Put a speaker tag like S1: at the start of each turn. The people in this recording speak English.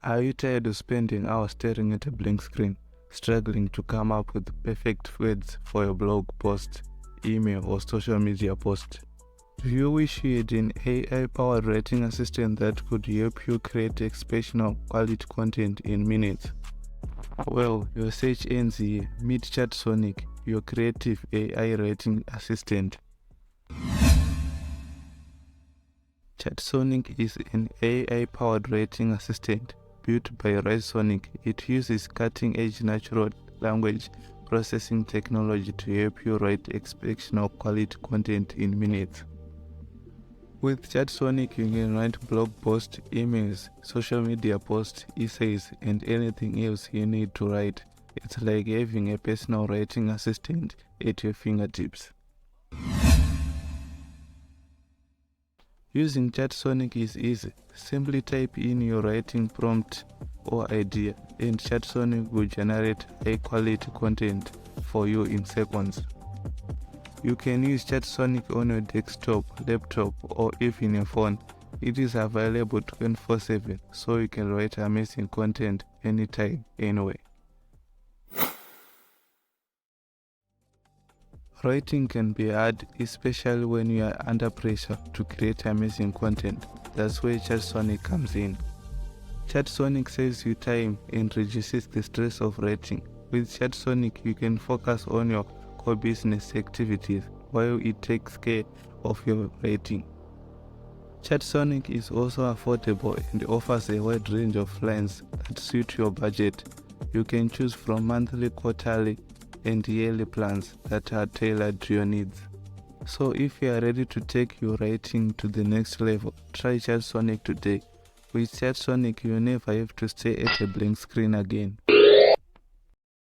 S1: Are you tired of spending hours staring at a blank screen, struggling to come up with the perfect words for your blog post, email, or social media post? Do you wish you had an AI-powered writing assistant that could help you create exceptional quality content in minutes? Well, your search ends here. Meet Chatsonic, your creative AI writing assistant. Chatsonic is an AI-powered writing assistant built by Chatsonic. It uses cutting-edge natural language processing technology to help you write exceptional quality content in minutes. With Chatsonic, you can write blog posts, emails, social media posts, essays, and anything else you need to write. It's like having a personal writing assistant at your fingertips. Using Chatsonic is easy. Simply type in your writing prompt or idea, and Chatsonic will generate high-quality content for you in seconds. You can use Chatsonic on your desktop, laptop, or even your phone. It is available 24/7, so you can write amazing content anytime, anywhere. Writing can be hard, especially when you are under pressure to create amazing content. That's where Chatsonic comes in. Chatsonic saves you time and reduces the stress of writing. With Chatsonic, you can focus on your core business activities while it takes care of your writing. Chatsonic is also affordable and offers a wide range of plans that suit your budget. You can choose from monthly, quarterly, and yearly plans that are tailored to your needs. So if you are ready to take your writing to the next level, try Chatsonic today. With Chatsonic, you never have to stay at a blank screen again.